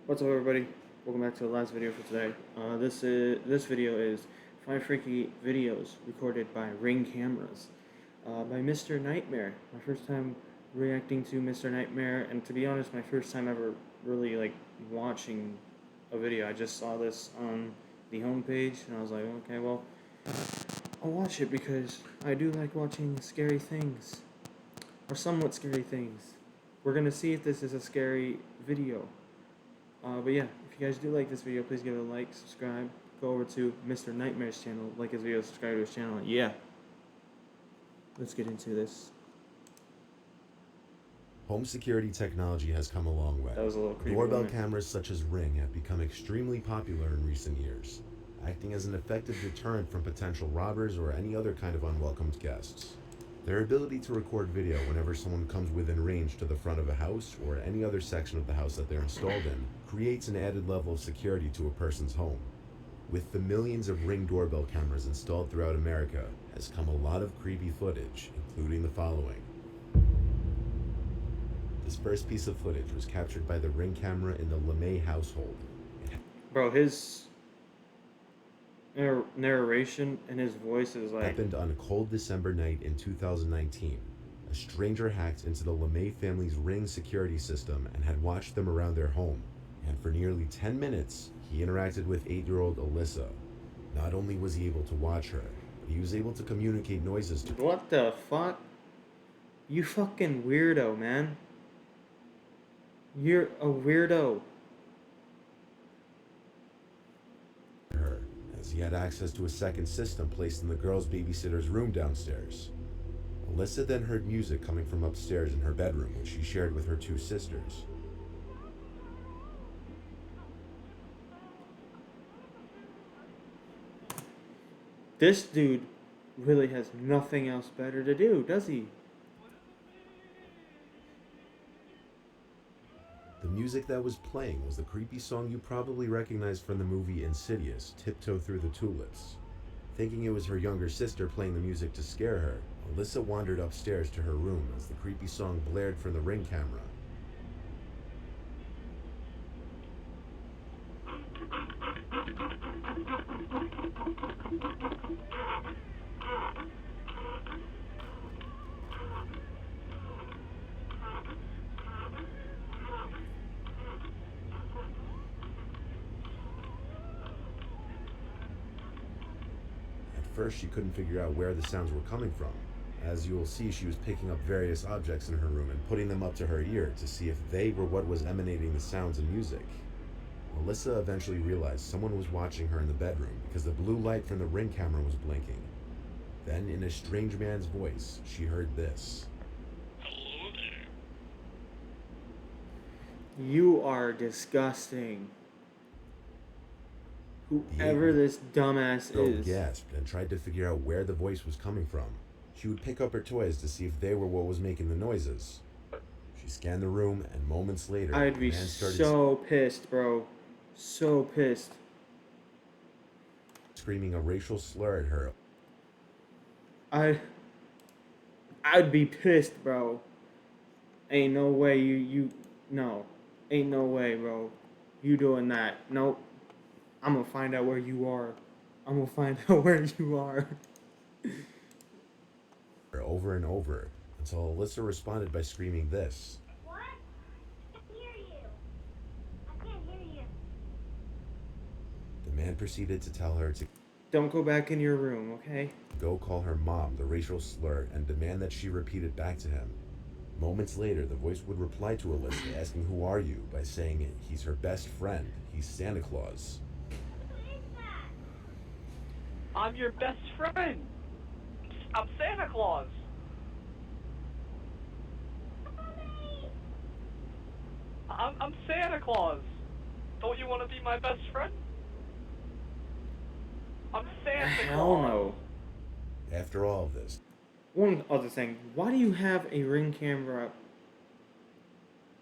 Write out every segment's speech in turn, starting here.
What's up, everybody? Welcome back to the last video for today. This video is 5 freaky videos recorded by Ring cameras by Mr. Nightmare. My first time reacting to Mr. Nightmare, and to be honest, my first time ever really watching a video. I just saw this on the homepage, and I was like, okay, well, I'll watch it because I do like watching scary things, or somewhat scary things. We're gonna see if this is a scary video. But yeah, if you guys do like this video, please give it a like, subscribe, go over to Mr. Nightmare's channel, like his video, subscribe to his channel. Yeah, let's get into this. Home security technology has come a long way. That was a little creepy. Doorbell cameras such as Ring have become extremely popular in recent years, acting as an effective deterrent from potential robbers or any other kind of unwelcomed guests. Their ability to record video whenever someone comes within range to the front of a house or any other section of the house that they're installed in creates an added level of security to a person's home. With the millions of Ring doorbell cameras installed throughout America has come a lot of creepy footage, including the following. This first piece of footage was captured by the Ring camera in the LeMay household. Bro, his narration and his voice is like... Happened on a cold December night in 2019. A stranger hacked into the LeMay family's Ring security system and had watched them around their home. And for nearly 10 minutes, he interacted with 8-year-old Alyssa. Not only was he able to watch her, but he was able to communicate noises to her. What the fuck? You fucking weirdo, man. You're a weirdo. As he had access to a second system placed in the girl's babysitter's room downstairs. Alyssa then heard music coming from upstairs in her bedroom, which she shared with her two sisters. This dude really has nothing else better to do, does he? The music that was playing was the creepy song you probably recognize from the movie Insidious, Tiptoe Through the Tulips. Thinking it was her younger sister playing the music to scare her, Alyssa wandered upstairs to her room as the creepy song blared from the Ring camera. At first, she couldn't figure out where the sounds were coming from. As you will see, she was picking up various objects in her room and putting them up to her ear to see if they were what was emanating the sounds and music. Alyssa eventually realized someone was watching her in the bedroom because the blue light from the Ring camera was blinking. Then, in a strange man's voice, she heard this. Hello there. You are disgusting. Whoever this dumbass Girl is. gasped and tried to figure out where the voice was coming from. She would pick up her toys to see if they were what was making the noises. She scanned the room, and moments later, I'd be the man started so pissed, bro. So pissed. screaming a racial slur at her. I'd be pissed, bro. Ain't no way no. Ain't no way, bro. You doing that. Nope. I'm gonna find out where you are. I'm gonna find out where you are. Over and over, until Alyssa responded by screaming this. What? I can't hear you. I can't hear you. The man proceeded to tell her to Don't go back in your room, okay? go call her mom the racial slur and demand that she repeat it back to him. Moments later, the voice would reply to Alyssa, asking who are you, by saying he's her best friend, he's Santa Claus. Who is that? I'm your best friend. I'm Santa Claus. Mommy! I'm Santa Claus. Don't you want to be my best friend? I'm Santa Hell Claus. no. After all of this, One other thing. Why do you have a Ring camera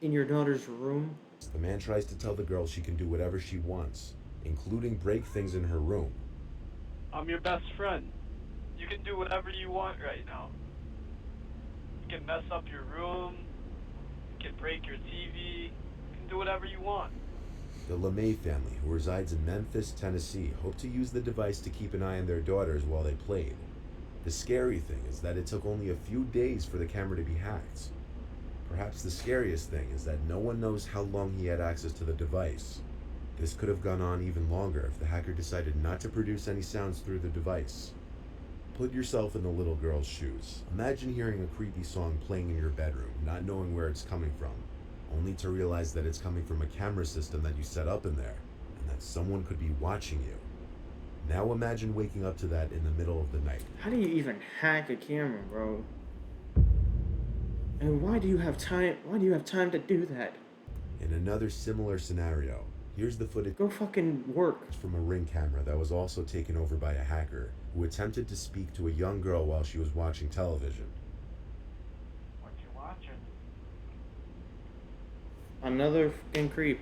in your daughter's room? the man tries to tell the girl she can do whatever she wants, including break things in her room. I'm your best friend. You can do whatever you want right now. You can mess up your room. You can break your TV. You can do whatever you want. The LeMay family, who resides in Memphis, Tennessee, hoped to use the device to keep an eye on their daughters while they played. The scary thing is that it took only a few days for the camera to be hacked. Perhaps the scariest thing is that no one knows how long he had access to the device. This could have gone on even longer if the hacker decided not to produce any sounds through the device. Put yourself in the little girl's shoes. Imagine hearing a creepy song playing in your bedroom, not knowing where it's coming from, only to realize that it's coming from a camera system that you set up in there, and that someone could be watching you. Now imagine waking up to that in the middle of the night. How do you even hack a camera, bro? And why do you have time? Why do you have time to do that? In another similar scenario, here's the footage Go fucking work. from a Ring camera that was also taken over by a hacker who attempted to speak to a young girl while she was watching television. What you watching? Another fucking creep.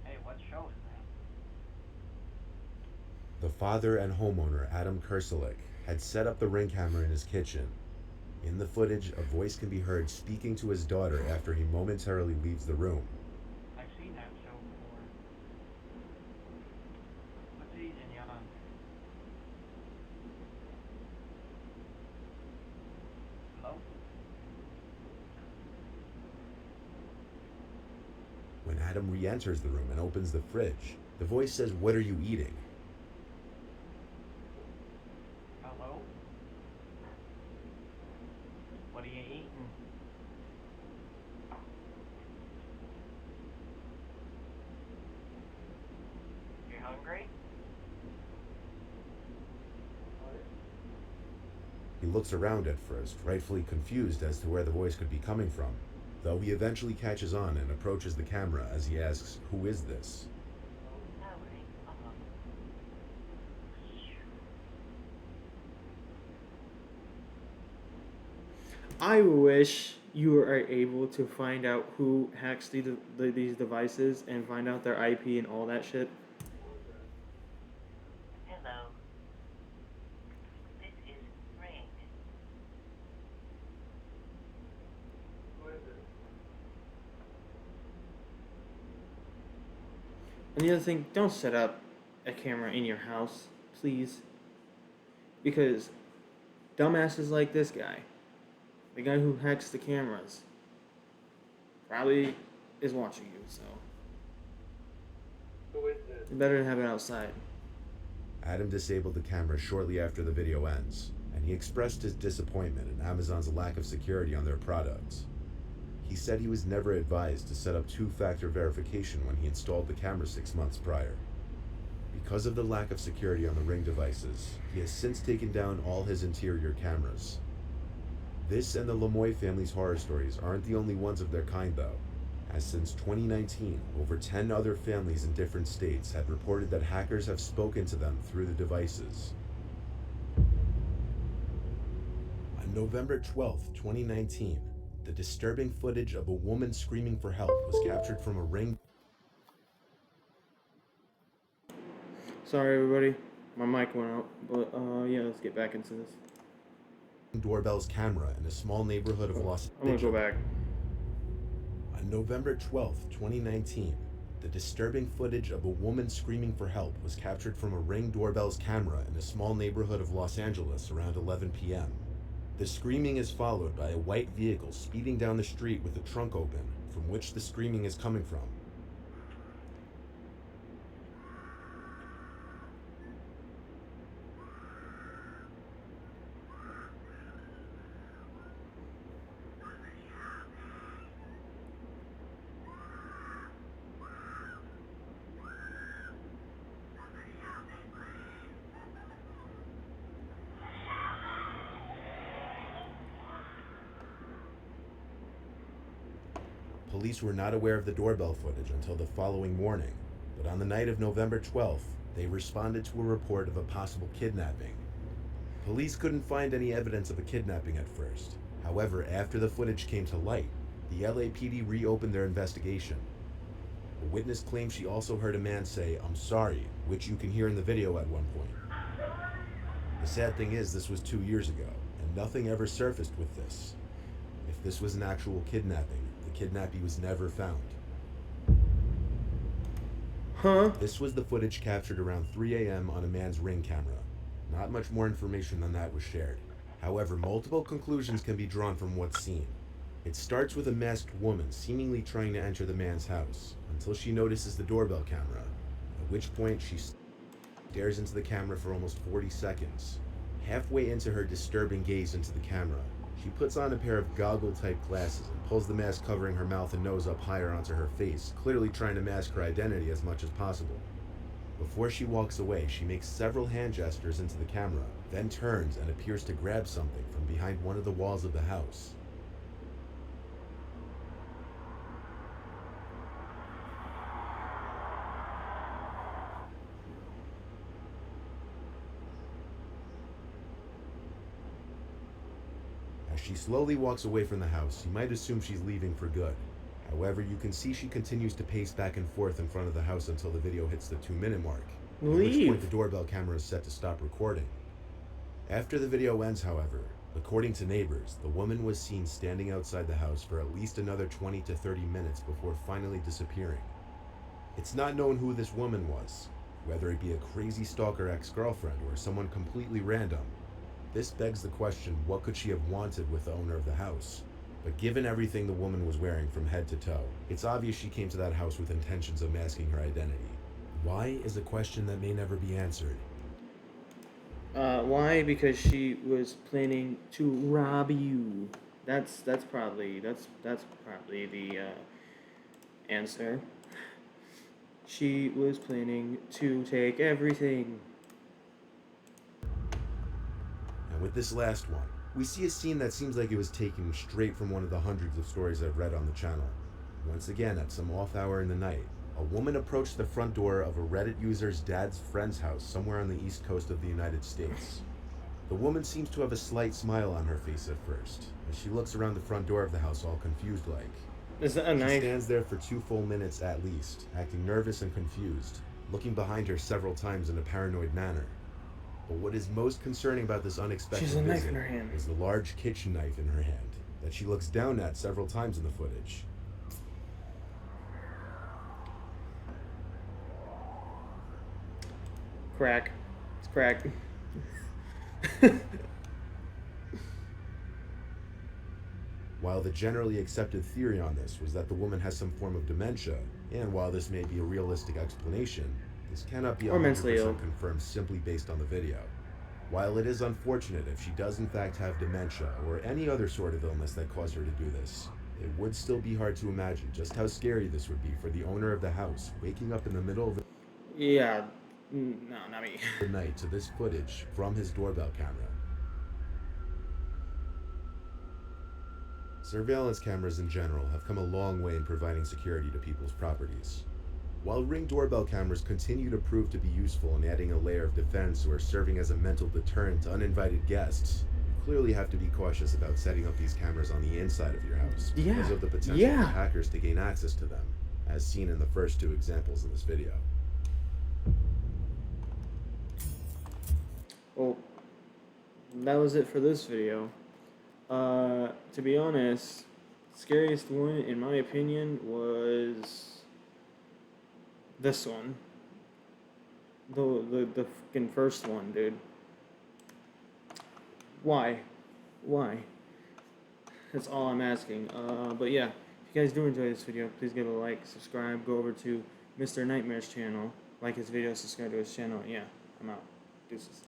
Hey, what show is that? The father and homeowner, Adam Kerselik, had set up the Ring camera in his kitchen. In the footage, a voice can be heard speaking to his daughter after he momentarily leaves the room. I've seen that show before. What's eating you on? Hello? When Adam re-enters the room and opens the fridge, the voice says, "What are you eating?" Hello? What are you eating? You hungry? He looks around at first, rightfully confused as to where the voice could be coming from, though he eventually catches on and approaches the camera as he asks, "Who is this?" Powering on. I wish you were able to find out who hacks these devices and find out their IP and all that shit. Hello. This is Ring. And the other thing, don't set up a camera in your house, please. Because dumbasses like this guy, the guy who hacks the cameras, probably is watching you, so. Who is this? You better have it outside. Adam disabled the camera shortly after the video ends, and he expressed his disappointment in Amazon's lack of security on their products. He said he was never advised to set up two-factor verification when he installed the camera 6 months prior. Because of the lack of security on the Ring devices, he has since taken down all his interior cameras. This and the Lemoy family's horror stories aren't the only ones of their kind, though, as since 2019, over 10 other families in different states have reported that hackers have spoken to them through the devices. On November 12th, 2019, the disturbing footage of a woman screaming for help was captured from a Ring Sorry, everybody. My mic went out. But, yeah, let's get back into this. doorbell's camera in a small neighborhood of Los I'm gonna go back. On November 12th, 2019, the disturbing footage of a woman screaming for help was captured from a Ring doorbell's camera in a small neighborhood of Los Angeles around 11 p.m. The screaming is followed by a white vehicle speeding down the street with the trunk open, from which the screaming is coming from. Police were not aware of the doorbell footage until the following morning, but on the night of November 12th, they responded to a report of a possible kidnapping. Police couldn't find any evidence of a kidnapping at first. However, after the footage came to light, the LAPD reopened their investigation. A witness claimed she also heard a man say, "I'm sorry," which you can hear in the video at one point. The sad thing is, this was 2 years ago, and nothing ever surfaced with this. If this was an actual kidnapping, the kidnappee was never found. Huh? This was the footage captured around 3 a.m. on a man's Ring camera. Not much more information than that was shared. However, multiple conclusions can be drawn from what's seen. It starts with a masked woman seemingly trying to enter the man's house, until she notices the doorbell camera, at which point she stares into the camera for almost 40 seconds. Halfway into her disturbing gaze into the camera, she puts on a pair of goggle-type glasses and pulls the mask covering her mouth and nose up higher onto her face, clearly trying to mask her identity as much as possible. Before she walks away, she makes several hand gestures into the camera, then turns and appears to grab something from behind one of the walls of the house. As she slowly walks away from the house, you might assume she's leaving for good. However, you can see she continues to pace back and forth in front of the house until the video hits the 2-minute mark, at which point Leave. the doorbell camera is set to stop recording. After the video ends, however, according to neighbors, the woman was seen standing outside the house for at least another 20 to 30 minutes before finally disappearing. It's not known who this woman was, whether it be a crazy stalker ex-girlfriend or someone completely random. This begs the question, what could she have wanted with the owner of the house? But given everything the woman was wearing from head to toe, it's obvious she came to that house with intentions of masking her identity. Why is a question that may never be answered. Why? Because she was planning to rob you. That's probably the answer. She was planning to take everything. And with this last one, we see a scene that seems like it was taken straight from one of the hundreds of stories I've read on the channel. Once again, at some off hour in the night, a woman approached the front door of a Reddit user's dad's friend's house somewhere on the east coast of the United States. The woman seems to have a slight smile on her face at first, as she looks around the front door of the house all confused like. Is that a She knife? stands there for 2 full minutes at least, acting nervous and confused, looking behind her several times in a paranoid manner. But what is most concerning about this unexpected She has a knife visit in her hand. is the large kitchen knife in her hand that she looks down at several times in the footage. Crack. It's crack. While the generally accepted theory on this was that the woman has some form of dementia, and while this may be a realistic explanation, this cannot be Or mentally 100% ill. confirmed simply based on the video. While it is unfortunate if she does in fact have dementia or any other sort of illness that caused her to do this, it would still be hard to imagine just how scary this would be for the owner of the house, waking up in the middle of Yeah. No, not me. the night to this footage from his doorbell camera. Surveillance cameras in general have come a long way in providing security to people's properties. While Ring doorbell cameras continue to prove to be useful in adding a layer of defense or serving as a mental deterrent to uninvited guests, you clearly have to be cautious about setting up these cameras on the inside of your house because Yeah. of the potential Yeah. for hackers to gain access to them, as seen in the first 2 examples in this video. Well, that was it for this video. To be honest, scariest one in my opinion was this one. The fucking first one, dude. Why? That's all I'm asking. But yeah, if you guys do enjoy this video, please give it a like, subscribe, go over to Mr. Nightmare's channel, like his video, subscribe to his channel. Yeah, I'm out. Deuces.